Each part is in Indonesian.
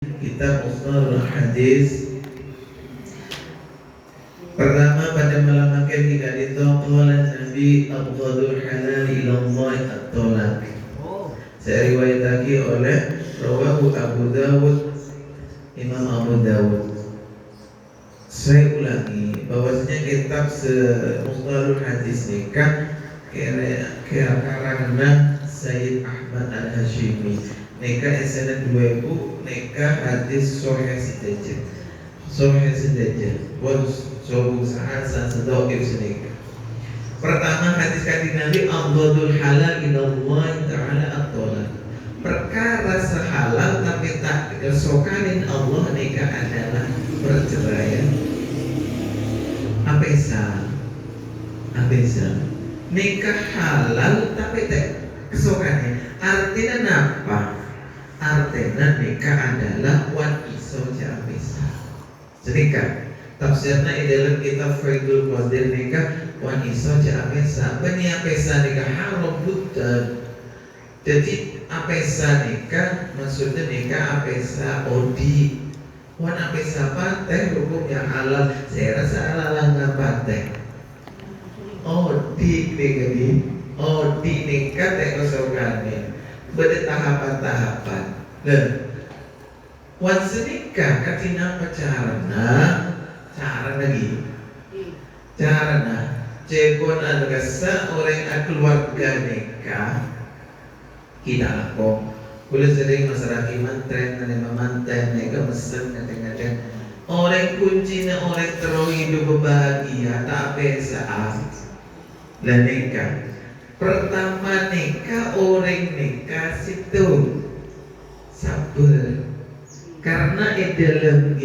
Kitab Mustalahul Hadis. Pertama, pada malam akhir kita ditolak Nabi Abghadul halal ilallah at-tolak. Saya riwayatkan oleh Rawahu Abu Dawud, Imam Abu Dawud. Saya ulangi bahwasanya kitab Mustalahul Hadis nikah karangan Sayyid Ahmad Al-Hashimi. Nikah SNN 2000, nikah hadis Sahih Sedaja. Sahih Sedaja. Sobu saat sedokir senikah. Pertama, hadis kanjeng Nabi Abghadul halal ilallah ta'ala at-tolak. Perkara sehalal tapi tak kesukain Allah nikah adalah perceraian. Apesa nikah halal tapi tak kesukain. Artinya apa? Artinya nikah adalah wan iso jamisa. Sedikah tafsirnya dalam kitab Faidul Qadir nikah wan iso jamisa. Bani apesa nikah haram bukan. Jadi apesa nikah maksudnya nikah apesa odi. Wan apesa pateh hukum yang halal. Saya rasa halal nggak pateh. Odi nikah teh kesukaannya. Beda tahapan-tahapan. Nah, wan senikah katina pacarana, cara lagi. Carana, cekon adresa orang keluarga nikah. Kita kok, boleh sering masyarakat manten, nane manten, nikah mesen, kadang-kadang orang kuncinya orang terus hidup bahagia, tak biasa. Dan nikah. Pertama nikah orang nikah situ sabar karena dalam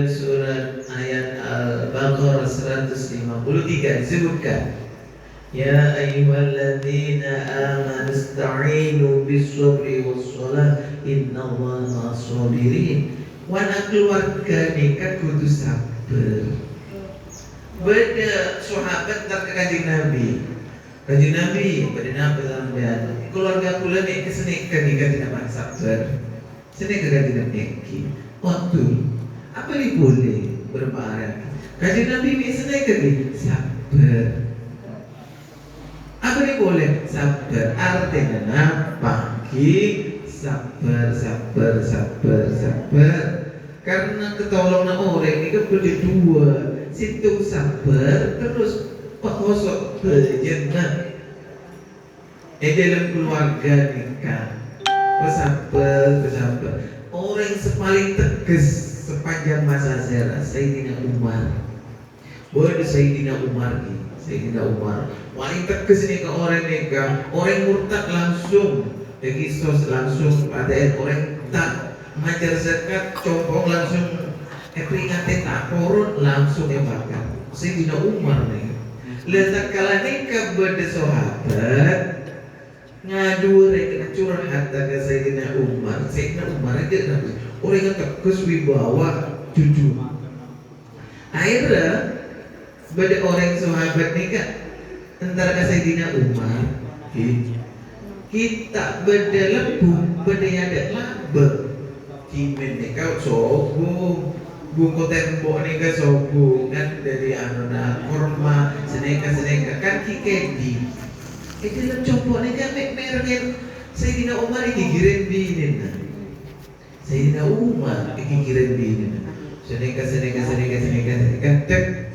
surat ayat Al-Baqarah 153 disebutkan ya ayyuhalladzina amanu ista'inu bis-sabri was-shalah innallaha ma'as-sabirin. Wana keluarga nikah kudu sabar. Beda sahabat tak kanjeng Nabi. Kanjeng Nabi pada sampean keluarga kula nek kesenikah nikah tidak sabar. Senikah kanjeng Nabi. Waktu apa li boleh berbarang. Kanjeng Nabi ni senikah ni sabar. Apa li boleh sabar artinya pagi sabar. Karena ketolongan orang ini kan berdua. Situ sabar terus pekosok berjannah. Dalam keluarga nikah bersabar. Orang yang paling tegas sepanjang masa sejarah Sayyidina Umar. Boleh Sayyidina Umar paling tegas ini ke orang nikah. Orang murtad langsung Kisos langsung pada orang tak mengajar zakat copong langsung peringatan tak korun langsung bakar. Sayyidina Umar nih. Letak kala nikah berde sahabat ngadu rek curhat ke Sayyidina Umar. Sayyidina Umar aja nabi orang yang tegas wibawa jujur. Akhirnya berde orang sahabat nikah antara ke Sayyidina Umar kita berde lebu berde ada labek kimen nikah sobo buku tembok nikah sobo kan dari anuna korma seneka kan kikedi dalam copok nikah merengin Sayyidina Umar gigirin binin Sayyidina Umar gigirin binin seneka tek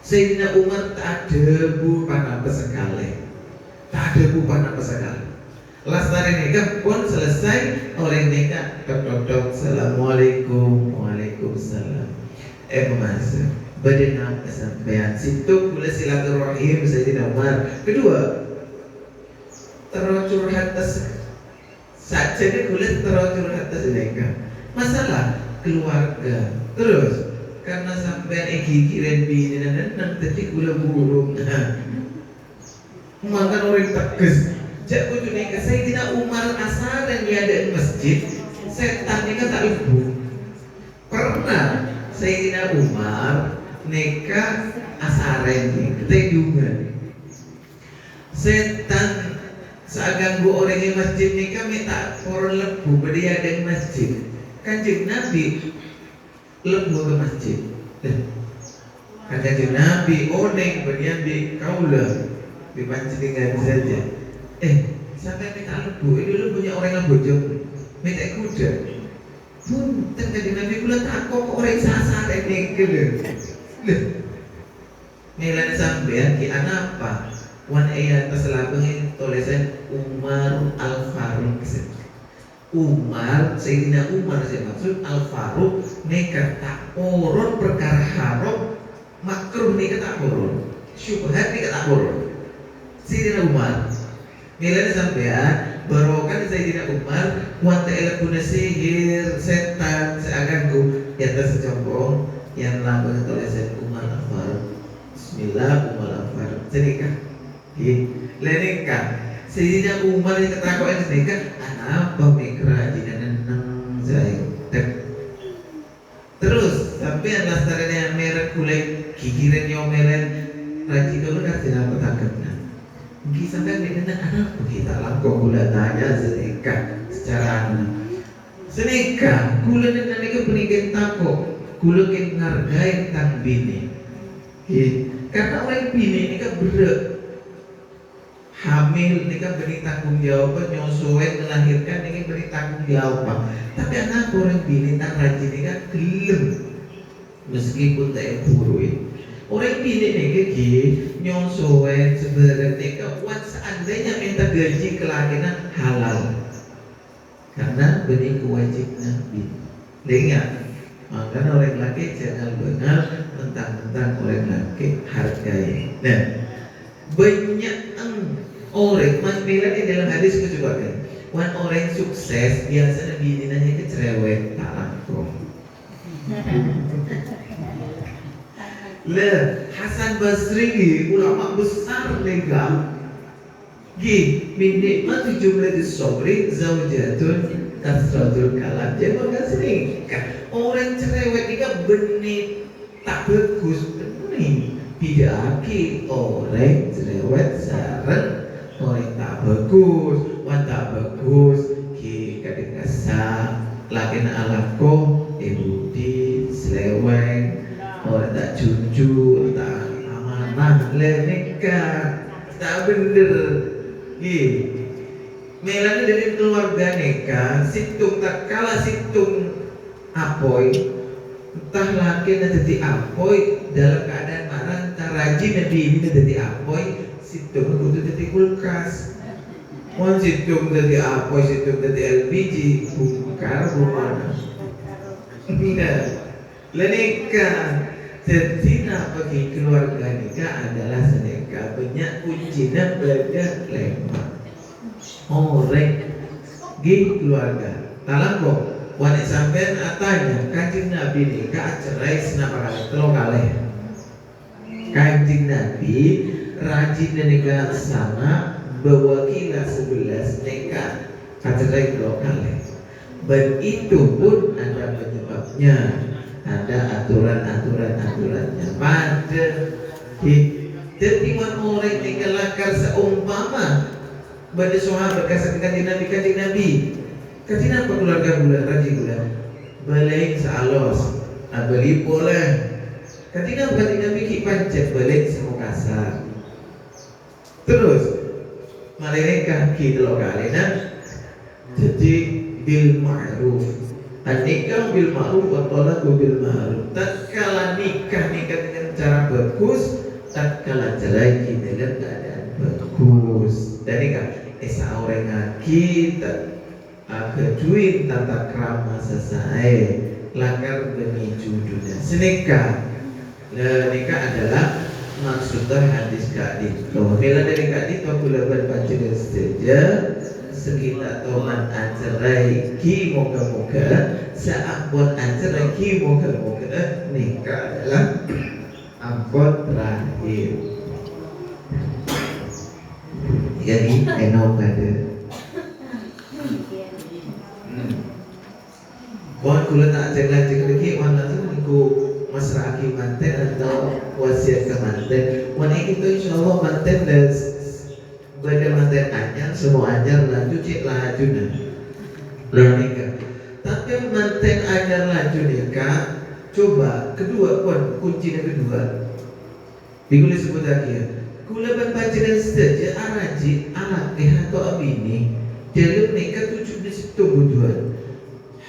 Sayyidina Umar tak ada bu panapa sekali. Lastari nikah pun selesai orang nikah dok assalamualaikum waalaikumsalam mas badan sampean situ boleh silaturahim Sayyidina Umar. Kedua terus curhat saja dia boleh terus curhat nikah masalah keluarga terus karena sampean gigiran bini dan tadi gula burung makan orang tegas. Jak kudu nikah Sayyidina Umar asaran ya ada masjid setan nikah tak ibu. Pernah Sayyidina Umar nikah asaran kita juga. Setan saat ganggu orang yang masjid ni kami tak koron lebu berdia ada masjid. Kanjeng Nabi lebu ke masjid. Kanjeng Nabi oneng berdia di kaula di pancingan saja. Sampai minta lebu, ini dulu punya orang yang bojong, minta kuda. Pun kanjeng Nabi kula takut orang sasar ini gitu. Milan sampean ki apa? Wan ayat terselabeng tulisan Umar Al-Faruq. Sayyidina Umar saya maksud Al-Faruq nekat tak urun perkara haram makruh nekat tak urun syubhat nekat tak urun Sayyidina Umar milan sampean barokan Sayyidina Umar wan ta'ala guna sihir setan seaganggu di atas secombong yang lambang tulisan Umar Al-Faruq. Bismillah Umar Al-Faruq sedekah lenika Sayyidina Umar yang ketakuan sedekah apa mikra jinan nang saya terus sampai anak staranya merek kulai kikiran nyomelen rajin dulu kan tidak petangkapnya mungkin sampai dengan anak kita langkau gula tanya sedekah secara anak sedekah gula dan mereka peningkat takut gula yang ngargai tang bini karena orang bini ini kan berat hamil ini kan beri tanggung jawab nyosoen melahirkan ini beri tanggung jawab tapi anak orang bini tak rajin ini kan gelem meskipun tak yang buruk orang bini ini kan nyosoen sebenarnya kan buat seandainya minta gaji kelahiran halal karena beri kewajiban bini dengar makanya orang laki jangan benar mentang-mentang orang laki hargai banyak orang Mila ini dalam hadis juga kan wan orang sukses biasanya bininanya kecerewet tak langsung Hasan Basri ulama besar legal min nikmati jumlah sobri zaujatun kasratul kalam jadi maka sering orang cerewet ini benih tak bagus benih bidaki orang cerewet sarang orang tak bagus, wan tak bagus, ki kadang kasar, lagi nak alako, budi, seleweng, orang tak jujur, tak amanah, lenika, tak bener, melani dari keluarga neka, situng tak kalah situng apoi, entah laki nak jadi apoi dalam keadaan marah, tak rajin nak ini jadi apoi. Situng kudu jadi kulkas, mau situng jadi apa? Situng jadi LPG, bungkar bumana. Lenika, jadi bagi keluarga nikah adalah sedekah banyak kuncinya berada lemah. Orang gini keluarga, talang kok. Wanita sampean atanya kanjeng Nabi nikah cerai senapa kali telung kali. Kanjeng Nabi rajin nikah sana berwakilah 11 nikah cerai lokal. Dan itu pun ada penyebabnya, ada aturannya. Pada jadi orang nikah lakar seumpama pada sahabat kasih kanjeng Nabi. Kanjeng apa keluarga bulan rajin bulan balik sealos, beli boleh. Kanjeng Nabi ki pancet balik semua kasar. Terus malaikat kita lokal jadi bil ma'ruf nikah bil ma'ruf wa talaqu bil ma'ruf tatkala nikah dengan cara bagus tatkala cerai dengan keadaan bagus dan nikah orang ngaki keduin tata krama selesai lakar demi judulnya senikah nikah adalah maksudnya hadis kadit. Kalau bila dari kadit aku lebar baca dan saja sekitar toman ancerai ki moga-moga seampun ancerai ki moga-moga nikah adalah ampun terakhir. Jadi enak ada. Buat kulit tak cek lagi mana tu aku masraki manten atau wasiat ke manten. Wanita itu insya Allah manten dan Pada manten anyar semua anyar laju cik laju nah nikah. Tapi manten anyar laju nikah. Coba kedua pun kunci yang kedua. Dikulis sebut lagi ya. Kula berpacaran saja araji anak atau abini. Dalam nikah tujuh di situ butuhan.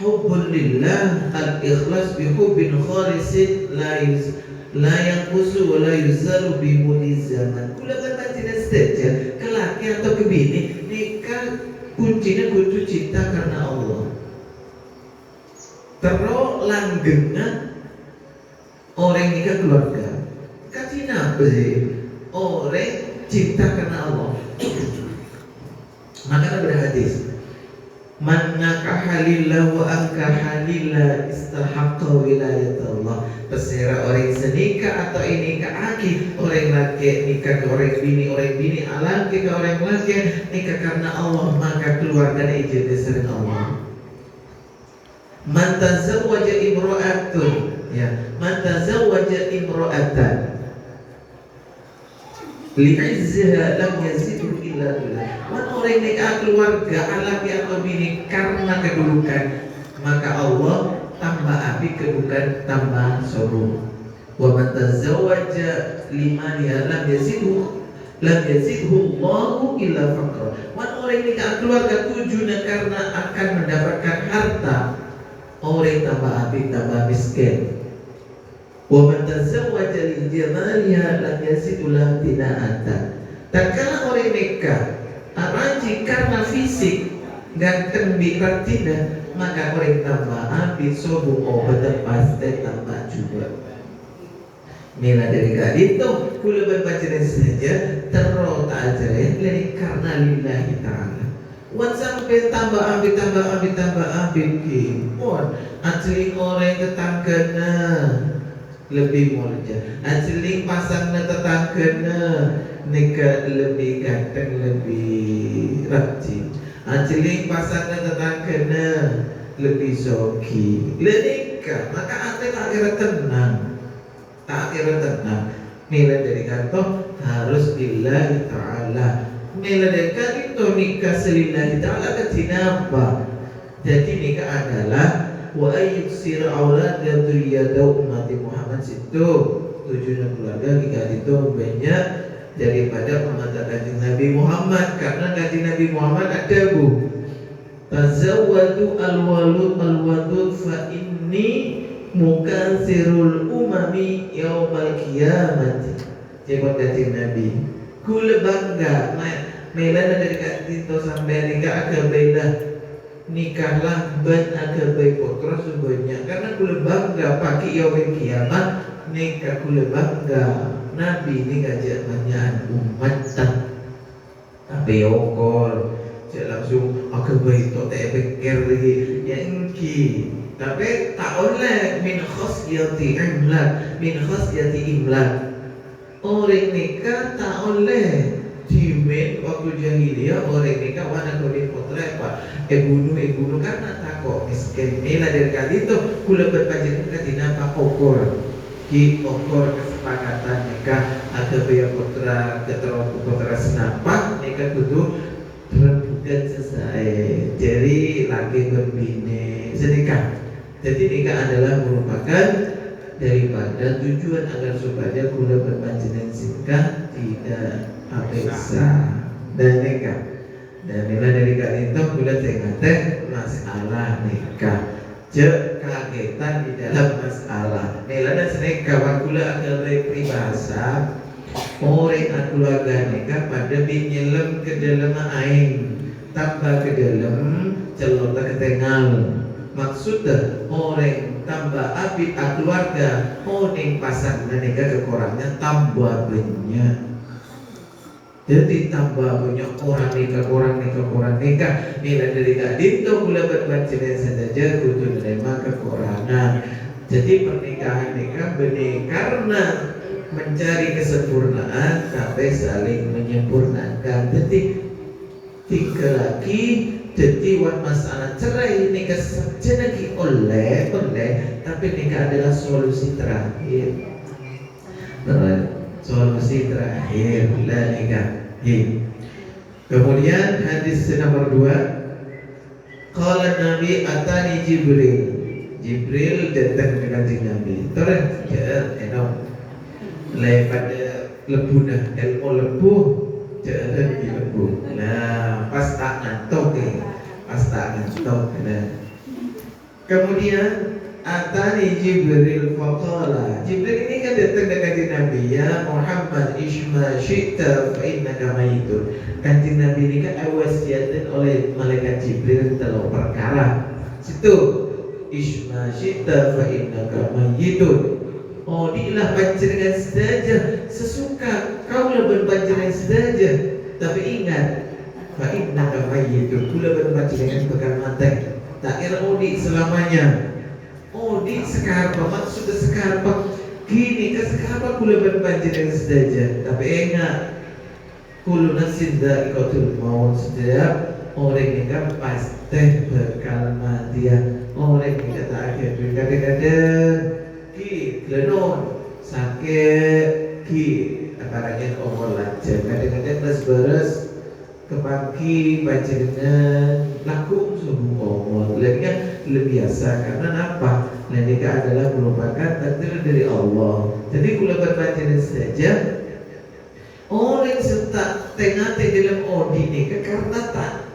Hubbul lillah al-ikhlas bi hubbin khalisin la yanqusu wa la yuzalu bi mudi zaman. Kula berpacaran saja ke laki atau ke bini nikah kuncinya kudu cinta karena Allah. Terus langgengnya orang nikah keluarga. Kasih apa sih? Orang cinta karena Allah. Maka ada hadis. Man nakaha lillah wa ankaha lillah istahaqqa wilayat Allah. Pesera orang senikah atau ini ke aki, orang laki nikah ke orang bini alaki ke orang laki nikah karena Allah, maka keluarganya ijazah dari Allah. Man tazawwaja imra'atun, ya, man tazawwaja imra'atan li'izziha lam yazidhu illa billah. Orang nikah keluarga alaki atau bini karena kedudukan, maka Allah tambah api kedudukan, tambah sombong. Wa man tazawwaja liman lam yazidhu Allahu illa faqra. Orang nikah keluarga tujuannya karena akan mendapatkan harta, orang tambah api tambah miskin. Wa man tazawwaja li jamaliha lam yazidhu lahu tina'atan. Tak kala orang nikah araji karena fisik ganteng biratina, maka orang tambah api sobu obat pasti tambah juga. Mila dari itu kula berpacaran saja terus ajaran dari karena lillahi ta'ala. Wan sampai tambah api pun asli orang tetanggana lebih mulia, asli pasangnya tetanggana nikah lebih ganteng, lebih rajin. Asli pasangnya tetanggana lebih zoki. Nikah maka hati akhirat tenang, akhirat tenang. Mila dari kantor harus lillahi ta'ala. Mila dari kantor nikah selillahi ta'ala ketinapa. Jadi nikah adalah wa ayyuksir aulad dan duriyadau umat Muhammad situ. Tujuan keluarga nikah itu banyak daripada umat kanjeng Nabi Muhammad, karena kanjeng Nabi Muhammad ada bu tazawwadu al-wadud fa inni mukatsirul umami yaumal qiyamah. Jawab kanjeng Nabi, kula bangga melana dari kanjeng sampai nikah akabelah nikahlah ban akabai putra sebanyak, karena kula bangga pagi yaumil kiamat nikah kula bangga Nabi ini ngajak banyak umat tapi okor saya langsung akabai to tak pikir lagi ya engki, tapi tak oleh min khasyati imlak orang nikah tak oleh dimen waktu jahiliyah orang nikah wana kawin putra apa bunuh karena takut miskin. Inilah dari kali itu kula berpacaran ketina pak okor ki okor kesepakatan nikah ada biaya putra keteroku putra senapak nikah kudu rebutan selesai. Jadi laki berbini senikah. Jadi nikah adalah merupakan daripada tujuan agar supaya kula berpacaran nikah tidak abesa dan nikah. Dan nilai dari kali itu kula tengah masalah nikah. Kagetan di dalam masalah. Nilai dan seneka kula akan peribahasa orang keluarga nikah pada binyelam ke dalam aing tambah ke dalam celota ketengal. Maksudnya orang tambah api keluarga orang pasang nikah kekurangnya tambah banyak. Jadi tambah banyak orang nikah. Nilai dari itu kula berpacaran saja kudu menerima kekurangan. Jadi pernikahan nikah benih karena mencari kesempurnaan tapi saling menyempurnakan. Jadi tiga lagi jadi masalah cerai nikah saja lagi oleh tapi nikah adalah solusi terakhir. Solusi terakhir lah nikah. Kemudian hadis nomor 2, qala Nabi atani Jibril. Jibril datang ke kanjeng Nabi. Terus enom pada lebuna ilmu lebu jalan di lebu. Nah, pas tak ngantuk nah. Kemudian atani Jibril faqala. Jibril ini kan datang ke kanjeng Nabi, ya Muhammad isma syi'ta fa innaka mayitun. Kanjeng Nabi ini kan wasiatin oleh malaikat Jibril dalam perkara. Situ isma syi'ta fa innaka mayitun. Oh, diilah panjenengan saja sesuka kaulah berpanjenengan saja. Tapi ingat, fa innaka mayyitun, kula berpanjenengan bakal mati. Tak kira odi selamanya. Odi sekarang maksudnya sekarang gini ke sekarang kula berpanjenengan saja. Tapi ingat, kullu nafsin dha'iqatul maut, setiap orang ini kan pasti bakal mati. Orang ini kata akhir kadang-kadang lenon sakit akaranya omor lancar kadang-kadang beres kepaki baca dengan laku subuh omor lainnya lebih biasa karena apa? Nikah adalah merupakan takdir dari Allah. Jadi kula berbaca saja orang serta tengah dalam odi nikah karena tak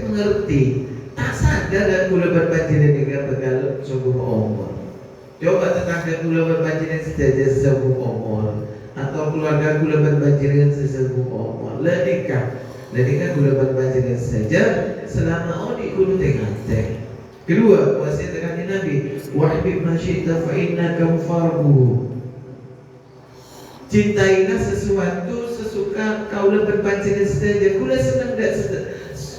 mengerti. Tak sadar dan kula berpanjenengan dengan bekal sungguh umur. Coba tetangga kula berpanjenengan sejajar sesungguh umur, atau keluarga kula berpanjenengan sesungguh umur. Lenikah kula berpanjenengan saja selama odi kudu tengah. Kedua, wasiat dari Nabi, wahbib ma syi'ta fa innaka mufarquhu. Cintailah sesuatu sesuka kaulah berpanjenengan saja. Kula senang dak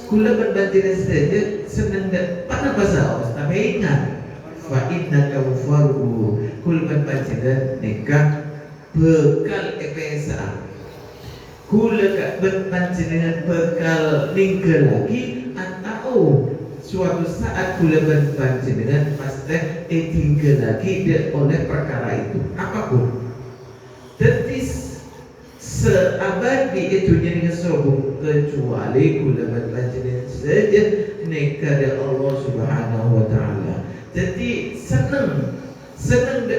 kula berpanjenengan saja senang dak pada pasal. Tapi ingat, fa innaka mufarquhu. Kula berpanjenengan nikah bekal EPSA. Kula gak berpanjenengan bekal ninggal lagi atau suatu saat kula berpanjenengan pasti tinggal lagi oleh perkara itu apapun. Jadi seabadi itu dengan sobung kecuali kula berpanjenengan saja nikah dari Allah Subhanahu wa taala. Jadi senang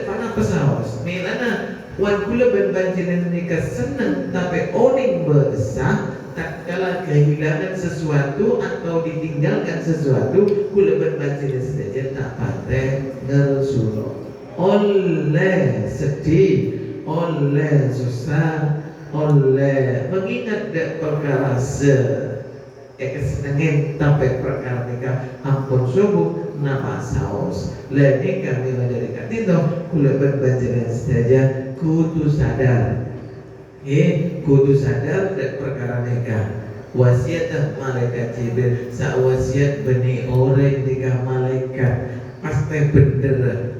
pada pesawat. Milana wan kula berpanjenengan nikah senang tapi oning besar tak kala kehilangan sesuatu atau ditinggalkan sesuatu kula berpanjenengan saja tak patah ngerusuh oleh sedih, oleh susah, oleh mengingat perkara kesenangan sampai perkara nikah ampun subuh nama saus lagi kami dari katito kula berpanjenengan saja kudu sadar dan perkara nikah wasiat malaikat Jibril sa wasiat beni orang nikah malaikat pasti bener.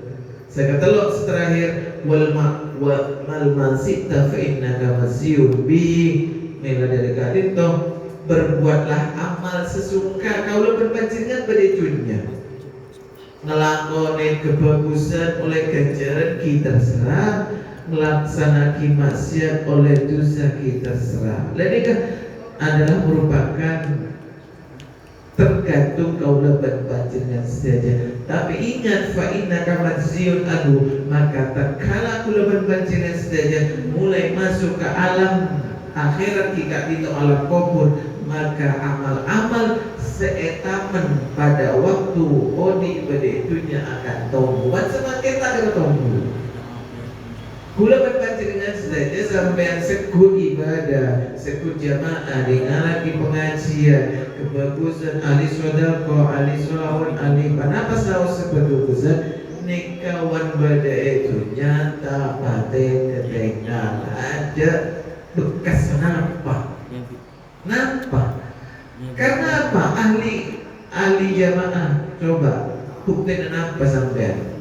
Saya kata terakhir wal masita fa innaka masyun bi mila dari kadito berbuatlah amal sesuka kaulah berpanjenengan pada dunia ngelakonin kebagusan oleh ganjaran kita serah melaksanakan maksiat oleh dosa kita serah. Ini adalah merupakan tergantung kaulah berpanjenengan saja. Tapi ingat fa innaka masyun anhu, maka tatkala kaulah berpanjenengan saja mulai masuk ke alam akhirat kita itu alam kubur, maka amal-amal seetaman pada waktu odi pada dunia akan tumbuh semakin tak ada tumbuh. Kula berpanjenengan saja sampai sekut ibadah, sekut jamaah dengan lagi pengajian, kebagusan ahli sodako, ahli sholawat, ahli panapa saus sebagusan nikawan pada itu nyata paten ketinggalan ada bekas napa? Karena apa? Ahli jamaah coba buktiin apa sampean?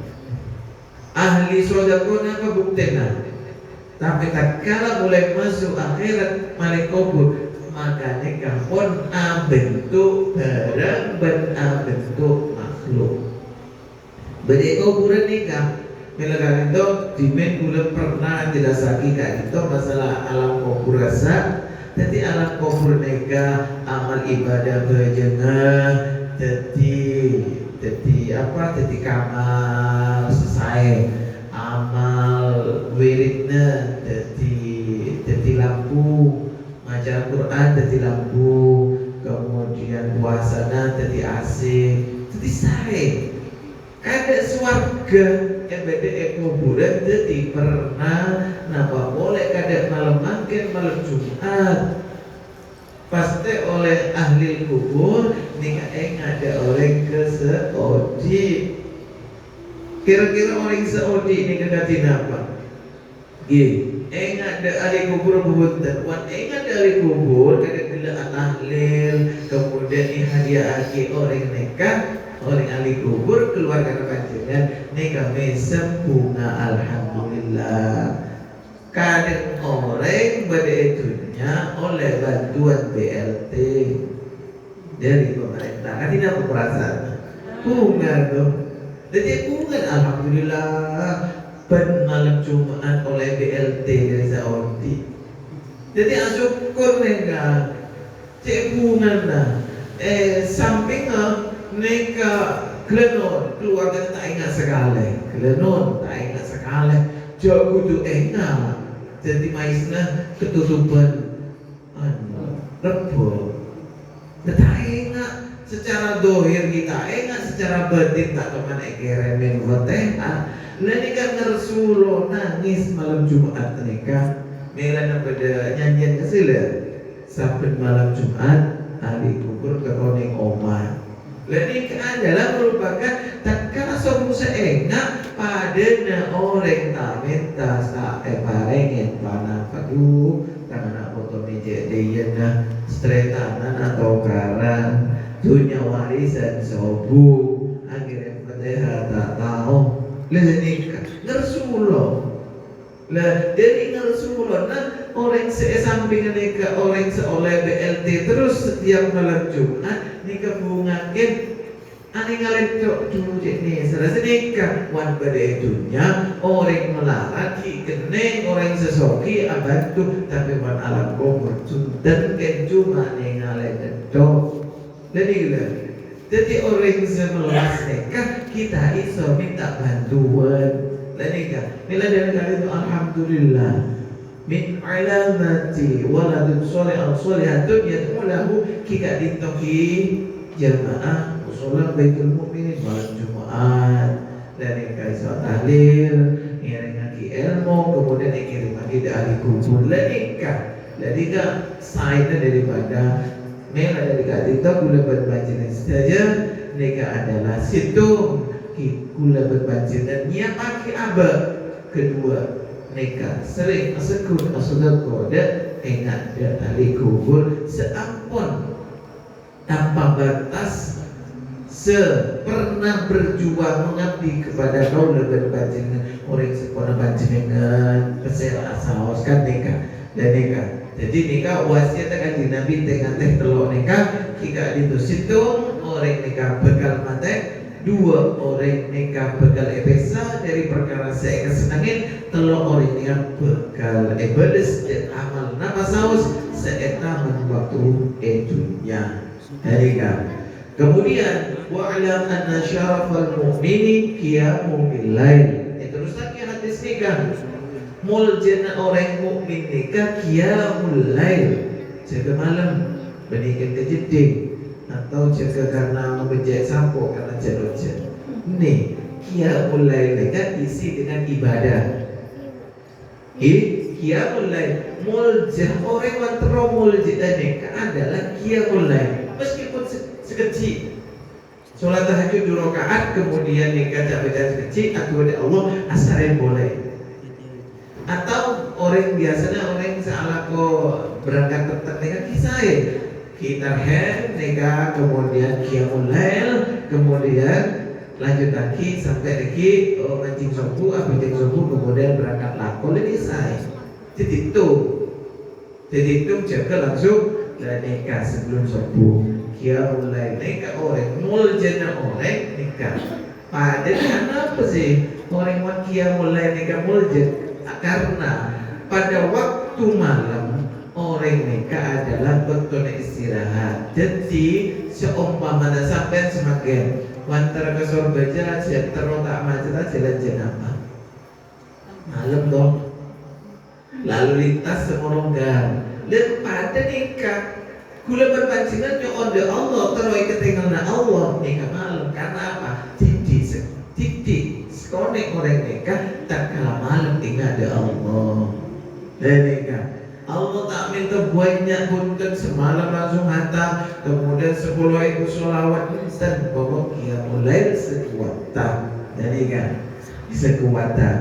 Ahli sodako apa buktinya? Tapi tatkala mulai masuk akhirat malaikat kubur, maka nikah pun bentuk barang bentuk makhluk. Beri kuburan nikah Melakukan itu dimen kula pernah tidak sakit kak itu masalah alam kubur rasa. Jadi alam kubur neka amal ibadah berjengah. Jadi apa? Jadi kamal selesai amal wiridnya. Jadi lampu ngajar Quran. Jadi lampu kemudian puasana. Jadi AC. Jadi saya ada swarga yang beda kuburan jadi pernah napa boleh kada malam makan malam Jumat pasti oleh ahli kubur nika ada orang ke Saudi kira-kira orang Saudi ini kekati napa ada ahli kubur bubutan wan ada ahli kubur kada bila tahlil kemudian hadiah orang nikah orang ahli kubur keluarga panjenengan nika mesem bunga alhamdulillah. Kadang orang beritunya oleh bantuan BLT dari pemerintah. Kan tidak perasaan bunga tuh. Jadi bunga alhamdulillah pen malam Jumat oleh BLT dari Saudi. Jadi syukur neka cek bunga nah. Samping neka Glenon keluarga tak ingat sekali. Glenon tak ingat sekali. Jauh tu ingat. Jadi maisnya ketutupan rebo. Tak ingat secara dohir kita ingat secara batin tak kemana keremen fatihah. Lalu kan Rasulullah nangis malam Jumat nikah. Melana pada nyanyian kesila. Sampai malam Jumat ahli kubur keroning omah. Ini adalah merupakan tatkala sobu seenak pada orang tak minta sae parengen panah padu tangan foto meja deyana stretanan atau karang dunia warisan sobu akhirnya fatihah tak tahu lenik ngersulo lah dari ngersulo nah orang samping nikah orang seoleh BLT terus setiap malam Jumat nikah bungakin ane ngalecok dulu ni serasa nikah wan pada itunya orang melarat keneng orang sesoki abantu tapi wan alam kubur dan ken cuma ni ngalecok jadi orang semelas nikah kita iso minta bantuan nikah nilai dari kali itu alhamdulillah min alamati waladun soleh al solehatun yad'ulahu kika dintoki jamaah usulan baitul mu'minin malam Jumat dan ikai soal tahlil yang ngaki ilmu kemudian ikirim lagi dari kubur nikah jadi kak sainnya daripada mela dari kak itu gula berbanjiran saja nikah adalah situ gula berbanjiran niat pagi abad kedua nikah sering sekut asudako dan ingat dan ahli kubur seampun tanpa batas pernah berjuang mengabdi kepada kaula berpanjenengan orang sekolah panjenengan pesela saos kan nikah dan nikah jadi nikah wasiat kan Nabi tengah teh telok nikah jika itu situ orang nikah bekal mate dua orang nikah bekal ebesa dari perkara saya kesenangin telur orang nikah bekal ebedes dan amal nama saus seeta waktu dunia dari kan kemudian wa'alam anna syarafal mu'mini qiyamu billail terus lagi hadis nikah muljana orang mukmin nikah qiyamul lail jaga malam berikan kejeding atau jaga karena membejek sampo karena jadul-jadul. Nih, qiyamul lail kan isi dengan ibadah. Qiyamul lail muljah orang yang teromulji nikah adalah qiyamul lail. Meskipun sekecil sholat tahajud 2 rakaat kemudian nikah bacaan sekecil atau ada Allah asarin boleh. Atau orang biasanya orang sealako berangkat tetap nikah kisah kita nikah kemudian qiyamul lail kemudian lanjut lagi sampai lagi mancing subuh kemudian berangkat lakon ini saya jadi itu jaga langsung dan nikah sebelum subuh qiyamul lail nikah orang muljana orang nikah Padahal apa sih orang wakia mulai nikah muljet? Karena pada waktu malam orang nikah adalah betul istirahat. Jadi seumpama sampai semakin wantar ke surga jalan terus tak macet jalan apa? Malam dong. Lalu lintas semoronggan. Dan pada nikah gula berpancingan onde Allah terus ketinggalan Allah nikah malam karena apa? Titik sekonek orang nikah tak kalah malam ingat ada Allah. Dan nikah Allah tak minta banyak punten semalam langsung hantar kemudian 10.000 sholawat instan pokoknya mulai sekuatan. Jadi kan sekuatan.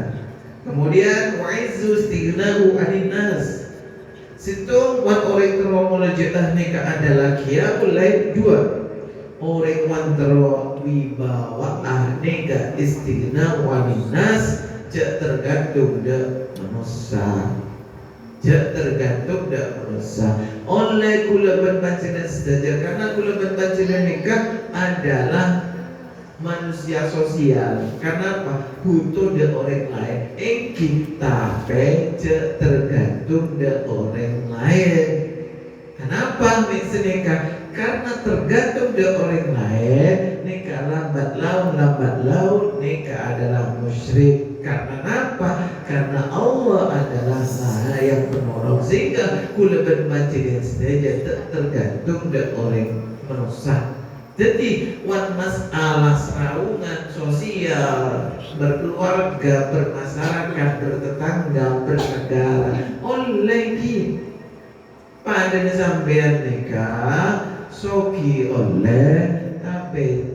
Kemudian wa'izzu istighna'u 'anil nas. Situ wan orang teromol jetah nikah adalah qiyamul lail 2. Orang wan tero wibawa nikah istighna'u 'anil nas cek tergantung de manusia. Cek tergantung de manusia. Oleh kula berpancinan saja karena kula berpancinan nikah adalah manusia sosial. Karena apa? Butuh de orang lain. Kita pece tergantung de orang lain. Kenapa nikah? Karena tergantung de orang lain. Nikah lambat laun nikah adalah musyrik. Karena apa? Karena Allah adalah Maha yang penolong. Sehingga kula berpancinan saja tergantung de orang manusia. Jadi wan masalah seraungan sosial, berkeluarga, bermasyarakat, bertetangga, bernegara oleh pada sampean nikah soki oleh tapi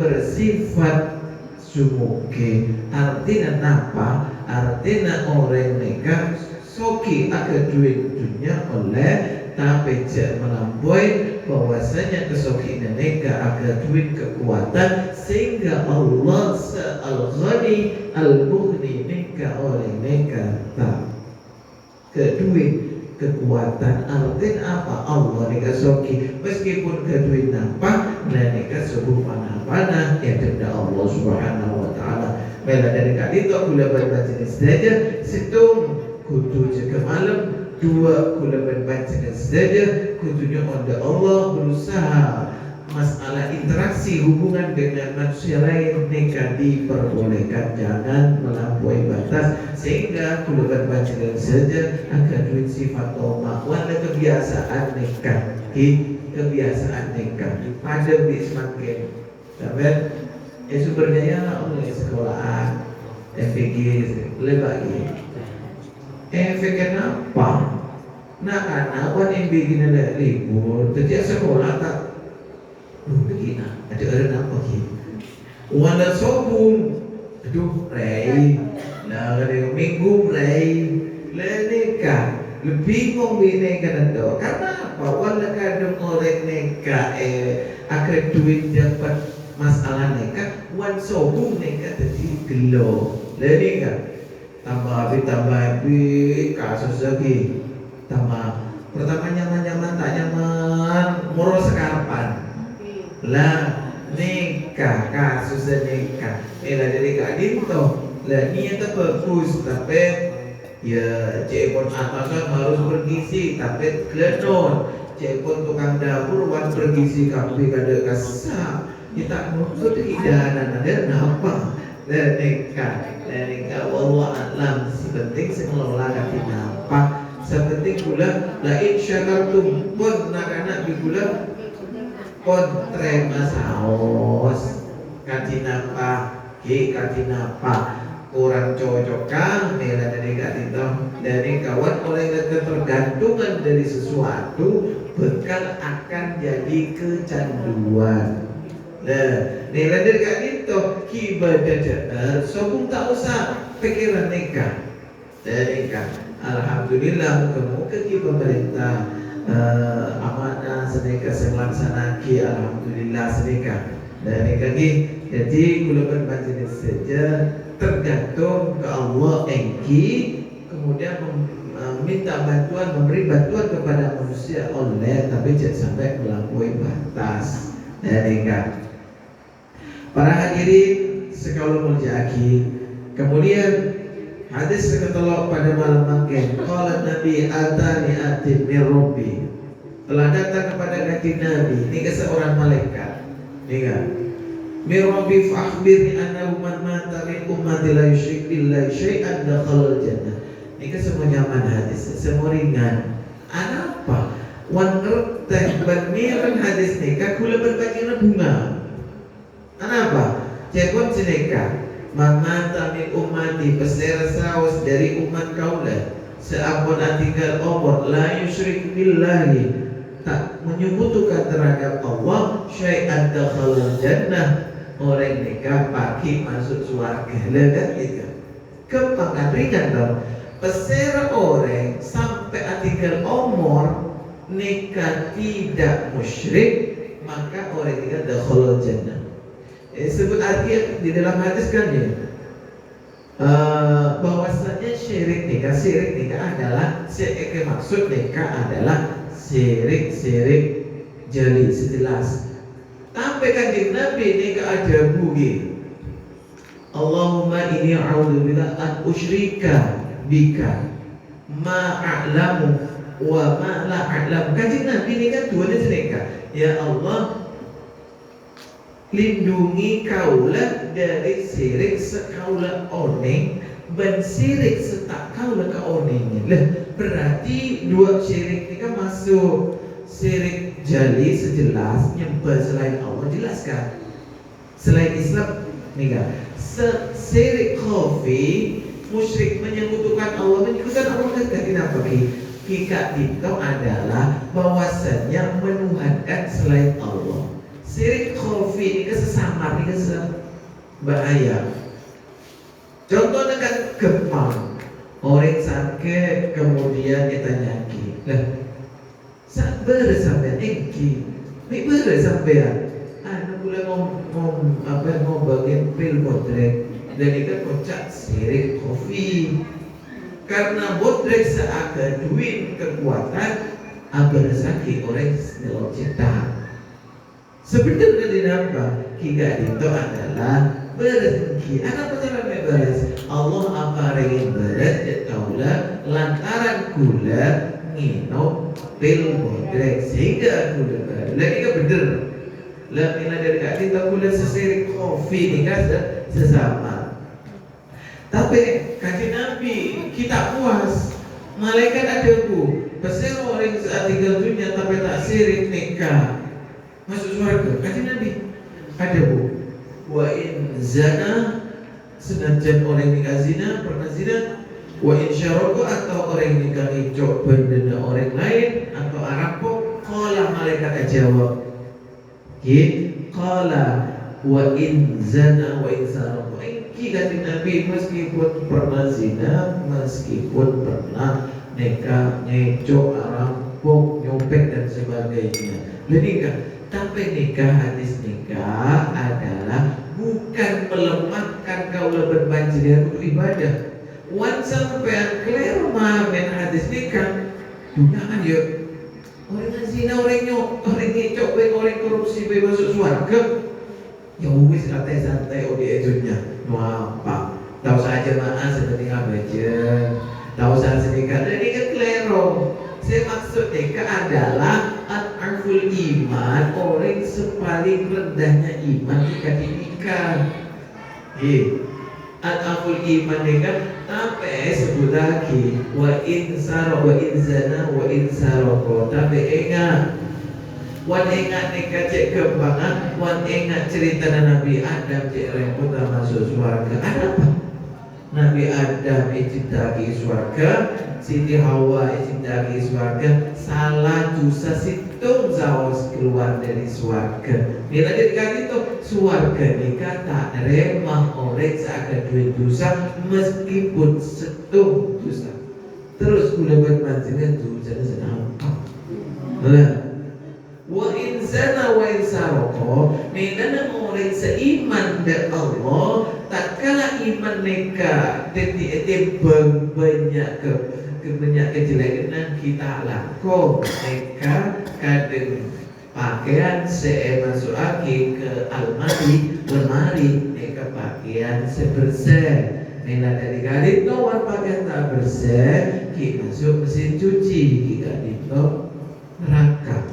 bersifat sumuke. Artinya apa? Artinya orang nikah soki akan dunia oleh tapi melampaui bahwasanya kesokinan nikah akan duit kekuatan sehingga Allah al-Ghani al-Mughni nikah oleh nikah tak keduit kekuatan. Artinya apa? Allah nikah soki meskipun keduit nampak nah nikah subuh panah-panah ya denda Allah subhanahu wa ta'ala. Mela dari kali itu gula berbaca saja situ kudu jaga malam 2 kula berpancinan saja kutunya onda Allah berusaha masalah interaksi hubungan dengan manusia lain nikah diperbolehkan jangan melampaui batas sehingga kula berpancinan saja akan duit sifat toma wala kebiasaan nikah kebiasaan nikah ada semakin sampai sumbernya ya oleh sekolahan FPG lebih efek kenapa? Nah anak wan yang bikin ada libur, setiap sekolah tak, begini, ada orang apa gitu? Wala sobung, aduh rey, nah hari minggu rey, nikah, lebih bingung kan itu, karena apa? Wala kadang orang nikah akan duit dapat masalah nikah, wan sobung nikah jadi gelo, nikah. Tambah habis kasus lagi tambah pertama nyaman tak nyaman murah sekarpan lah nikah kasus nikah lah jadi kak Dinto lah niatnya bagus tapi ya cepon atasan harus bergizi tapi klenon cepon tukang dapur wan bergizi kafe kada kasar kita maksud hidangan ada apa dan nikah wallah alam sepenting mengelola kaki nampak sepenting pula la insyakartum pun nak digula pun terima saos kaji nampak kaji nampak kurang cocokan merah dari itu dari kawan oleh ketergantungan dari sesuatu bekal akan jadi kecanduan. Nah, nilai dari kak itu kibadah jadar, sobung tak usah pikiran nikah. Dan nikah, alhamdulillah muka-muka ki pemerintah amanah sedekah selaksana ki alhamdulillah sedekah. Dan nikah ki, jadi kula berbaca saja tergantung ke Allah engki, kemudian minta bantuan, memberi bantuan kepada manusia oleh tapi jangan sampai melampaui batas. Dan nikah. Para hadirin sekaula muljaki. Kemudian hadis seketelok pada malam makin qala Nabi atani atin min rabbi, telah datang kepada kanjeng Nabi ini seorang malaikat min rabbi fa akhbirni annahu man mata min ummati la yusyrik billahi syai'an dakhala jannah. Ini semua nyaman hadis, semua ringan. Apa? Wan ngerteh bermiran hadis nikah kula berbagina bunga. Apa? Cepon sineka mamata min ummati pesera saus dari umat kaula seampun atinggal umur la yusyrik billahi, tak menyebutkan terhadap Allah syai'an dakhala jannah, orang nikah pagi masuk surga. Lihat itu kepangan ringan dong. Pesera orang sampai atinggal umur nikah tidak musyrik, maka orang nikah dakhala jannah. Sebut arti di dalam hadis kan ya, bahwasanya syirik nikah adalah maksud nikah adalah syirik jeli sejelas. Sampai kanjeng Nabi nikah ada bugi. Allahumma inni a'udzubika an usyrika bika ma a'lamu wa ma la a'lamu. Kanjeng Nabi nikah dua nikah. Ya Allah, lindungi kaula dari sirik sekaula oneng dan sirik setak kaula ka onengnya. Lah berarti dua syirik ini kan masuk. Syirik jali sejelas nyembah selain Allah, jelas kan? Selain Islam nih kan? Syirik khafi musyrik menyekutukan Allah kan kenapa ki? Kika itu adalah bahwasannya menuhankan selain Allah. Syirik khafi ini kesesamar, ini bahaya. Contohnya kan gempang, orang sakit kemudian kita nyaki. Lah, sabar sampai engki, sabar sampai anu mulai ngomongin pil bodrek dan itu kocak syirik khafi. Karena bodrek seakan duit kekuatan, abar sakit orang nelok cita. Sebenarnya di apa? Kika itu adalah berengki. Apa cara beres? Allah apa ingin beres? Kaulah lantaran gula minum pil bodrek sehingga gula beres. Lagi kan bener. Lamina dari kaki tak gula sesirik kopi ni kan sesama. Tapi kaji Nabi kita puas. Malaikat ada bu. Pasal orang saat tinggal dunia tapi tak sirik nikah masuk surga. Kaji Nabi ada bu. Wa in zana, senajan orang nikah zina pernah zina. Wa in syaraka, atau orang nikah ngicok benda orang lain atau arampok. Qala malaikat jawab. Qala wa in zana wa in saraka. Kaji Nabi meskipun pernah zina, meskipun pernah nikah ngicok arampok nyopet dan sebagainya. Nikah. Tapi nikah, hadis nikah adalah bukan melemahkan kaulah berbanjiran untuk ibadah. Wan sampean clear main hadis nikah, jangan ya orang zina, orang nyok, orang ngicok, orang korupsi masuk surga. Ya wis santai-santai odi ejunya. Apa? Tahu saja mana seperti aja. Tahu saja nikah. Dan nikah klero. Saya maksud nikah adalah al-arful iman, orang sepaling rendahnya iman ketika dinikah. Al-arful iman nikah tapi sebut lagi wa in sara wa in zana wa in saroko. Tapi ingat, wan ingat nikah cek kembangan, wan ingat cerita Nabi Adam cek repot masuk surga. Ada apa? Nabi Adam diciptakan surga, Siti Hawa diciptakan surga, salah dosa situng zawas keluar dari surga. Bila dikatakan itu surga nikah tak remah orang seakan duit dosa meskipun situng dosa. Terus gula bermanjikan dosa senang. Wa in zana wa in saroko, menana orang seiman dengan Allah, tak kala iman mereka detik banyak banyak kejelekan kita lakukan. Mereka kadang pakaian masuk lagi ke lemari, mereka pakaian sebersih. Nela dari kali wan pakaian tak bersih, ki masuk mesin cuci, ki kadito neraka.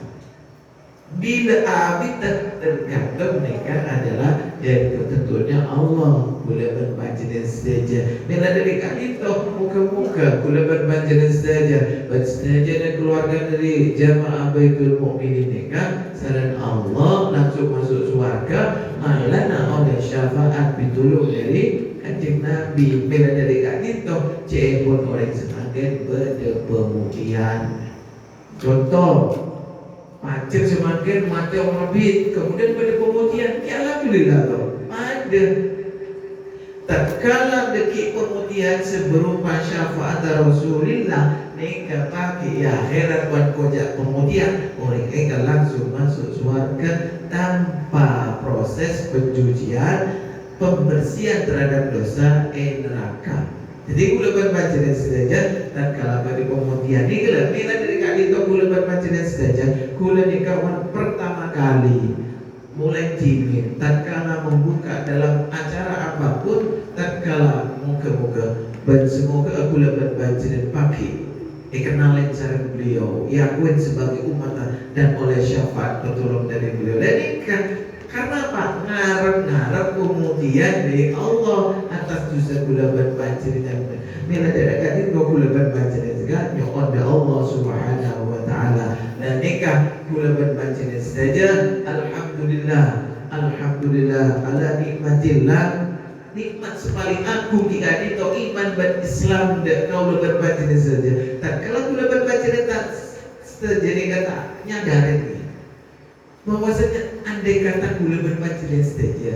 Bila abid tergantung mereka adalah dari ketentuannya Allah. Kula berbaca dan sedaja. Bila dari kali toh muka-muka kula berbaca dan sedaja. Bersedaja dan keluarga dari jamaah Baitul Mukminin mereka. Saran Allah langsung masuk surga. Malah oleh syafaat pitulung dari Kanjeng Nabi. Bila dari kali toh cepon orang semakin berpemukian. Contoh. Macam semakin mati orang lebih, kemudian pada pemutihan, ya alhamdulillah toh ada. Tatkala dekik pemutihan seberupa syafaat Rasulullah, mereka pakai akhirat buat kojak pemutihan, orang mereka langsung masuk surga tanpa proses pencucian, pembersihan terhadap dosa neraka. Jadi kula berbaca dan sedaja dan kalau pada pemutihan ni kala bila dari kali itu kula berbaca dan sedaja kula ni kawan pertama kali mulai jimin tatkala membuka dalam acara apapun tatkala muka-muka dan semoga kula berbaca dan pakai dikenalin cara beliau yakin sebagai umat dan oleh syafaat pertolongan dari beliau dan karena apa? Ngarep-ngarep kemudian dari Allah atas dosa kula berbaca dan bila tidak kali kau kula berbaca dan juga nyokon Allah Subhanahu wa taala dan nikah kula berbaca dan saja alhamdulillah ala nikmatillah nikmat sepaling agung jika itu iman dan Islam dan kau berbaca dan saja tak kalau kula berbaca dan tak jadi kata nyadarin bahwasanya andai kata kula berbaca dan saja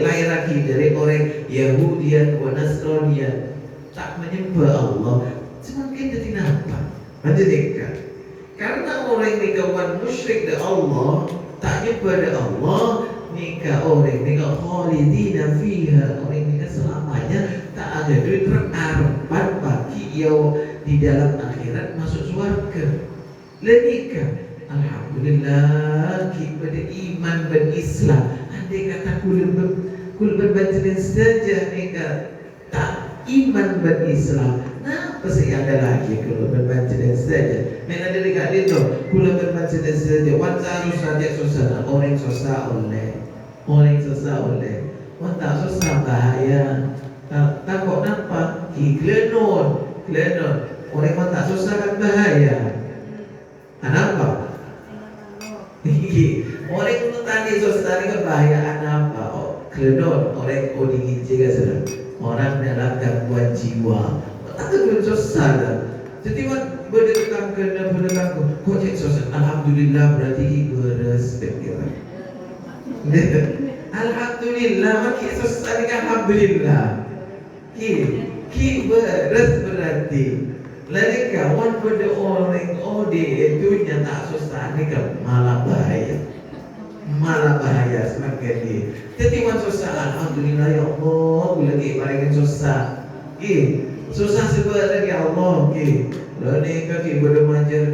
lahir lagi dari orang Yahudian wa Nasranian tak menyembah Allah semakin jadi nampak menjadikan karena orang ni kawan musyrik dengan Allah tak nyembah dengan Allah nikah orang nikah khalidina fiha orang nikah selamanya tak ada duit terharapan bagi ia di dalam akhirat masuk surga lenikah alhamdulillah kepada iman dan Islam andai kata kul berbaca dan saja nikah tak iman dan Islam nah pasti ada lagi kul berbaca dan saja mana dari kali itu kul berbaca dan saja wanta harus saja susah orang susah oleh wanta susah bahaya takut nampak klenon orang wanta susah kan bahaya kenapa? Orang itu tadi sosial kan bahayaan apa? Klenon orang odingin juga sudah orang dalam gangguan jiwa. Tak kena sosial. Jadi berdekatan kena berdekatan. Kau cek sosial. Alhamdulillah berarti beres pikiran. Alhamdulillah makin sosial kan alhamdulillah. Ki beres berarti. Lalu kawan pada orang di dunia tak susah ni kan malah bahaya semakin ni. Jadi wan susah alhamdulillah ya Allah lagi paling susah. Susah sebenarnya ya Allah lalu ki pada majar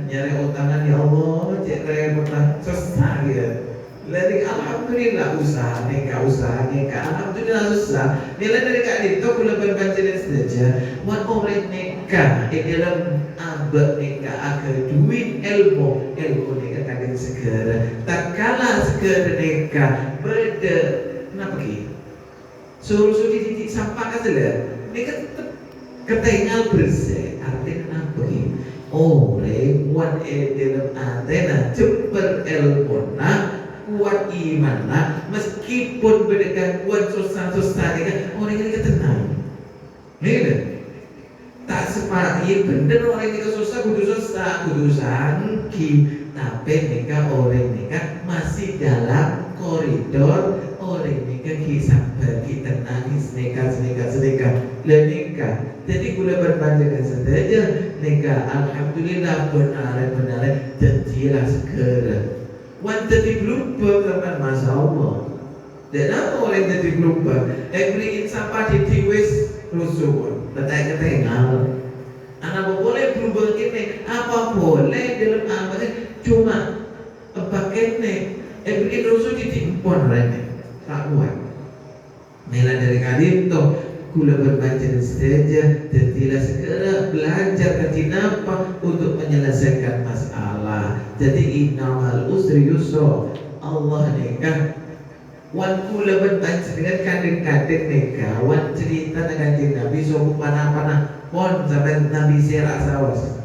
nyari utangan ya Allah cek repot susah ya. Lalu alhamdulillah usaha alhamdulillah susah. Nilai dari kak itu kalau berbaca dan saja. Wan orang nikah di dalam abad nikah akan duit ilmu nikah kadang segera. Tak kalah segera nikah beda. Kenapa ki? Suruh titik sampah kasih nikah tetap ketinggal bersih. Artinya kenapa ki? Orang wan dalam antena cepat ilmu kuat iman meskipun bergangguan susah ni kan orang ini tenang tak separah bener orang ini susah kudu sangki tapi mereka orang ini kan masih dalam koridor orang ini kan kisah bagi tenangis nikah nikah jadi gula berpanjangan saja nikah alhamdulillah benar jadilah segera wan jadi berubah teman masa Allah. Dan apa orang jadi berubah? Beliin sampah di tiwis rusuh, letak ketinggal. Anak boleh berubah ini, apa boleh dalam apa? Cuma pakai ini bikin rusuh ditimpun rene. Tak kuat. Mela dari kadim toh kula berbaca saja, jadilah segera belajar kenapa untuk menyelesaikan masalah. Jadi innamal usri yusra. Allah nikah wan kula berbaca dengan kadang-kadang nikah wan cerita dengan Nabi sopo panah-panah pon sampai Nabi serasawas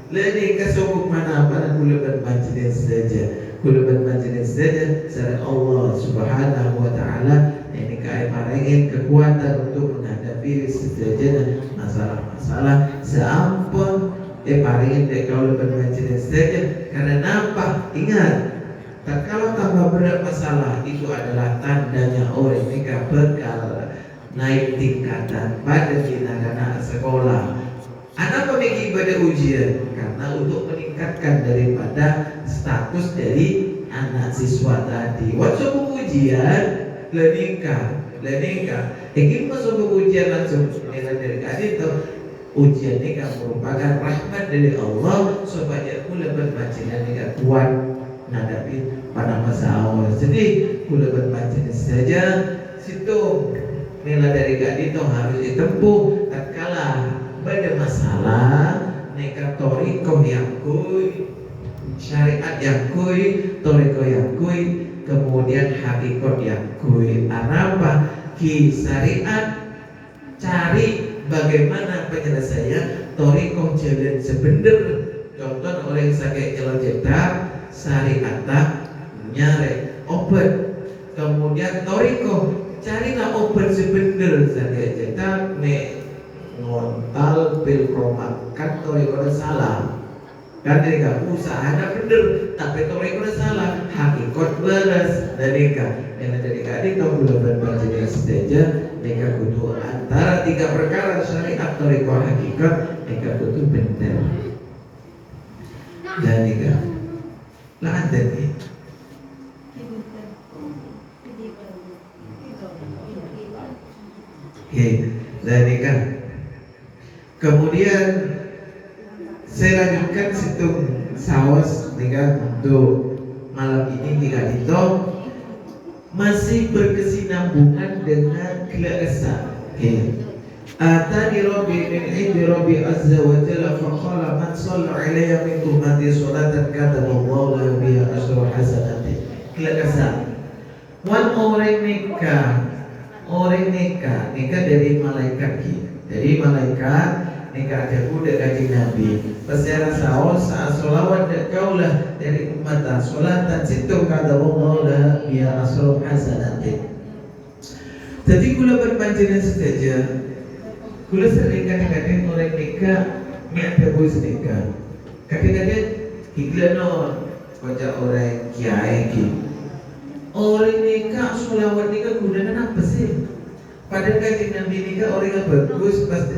Leni kasogok mana apa kula berbaca saja. Kula berbaca saja sareng Allah Subhanahu wa taala ini kai paringin kekuatan untuk menghadapi sejajar masalah-masalah seampun paringin dek kula berbaca saja karena apa? Ingat, tak kalau tambah berat masalah itu adalah tandanya orang mereka bekal naik tingkatan pada anak sekolah. Anak memiliki ibadah ujian karena untuk meningkatkan daripada status dari anak siswa tadi. Waktu ujian, lenika. Ingin masuk ujian langsung nilai dari kadit itu. Ujian ini merupakan rahmat dari Allah supaya kula berbaca nikah kuat menghadapi pada masa awal. Jadi kula berbaca saja situ nilai dari kadit itu harus ditempuh tatkala pada masalah neka toriko yang kui, syariat yang kui, toriko yang kui, kemudian hakikat yang kui. Apa? Ki syariat cari bagaimana penyelesaian toriko jalan sebenar. Contoh oleh sakit jalan cetak syariat nyari obat. Kemudian toriko carilah obat sebenar sakit cetak ngontal pil kromat kan toriko salah kan dari usaha bener tapi toriko salah hakikat beres dari adik kau belum berbaca saja mereka butuh antara tiga perkara syariat toriko hakikat mereka butuh bener dan lah ada nih dari kemudian saya lanjutkan situ sawas dengan untuk malam ini jika itu masih berkesinambungan dengan kesan. Atani Rabbi min indi Rabbi azza wa jalla faqala man shalla alayya min ummati salatan kataballahu lahu biha asyra hasanatin. Kesan. Wan orang nikah dari malaikat dari malaikat nikah ada kuda kaji Nabi pasera saos saat solawat kaulah dari umat solatan situ kata Allah biar asal hasanatin. Jadi kula berpanjangan saja kula sering kadang-kadang orang nikah ada bos nikah kadang-kadang iklano kocak orang kiai orang nikah solawat nikah kuda apa sih? Padahal kajian Nabi nikah orang yang bagus pasti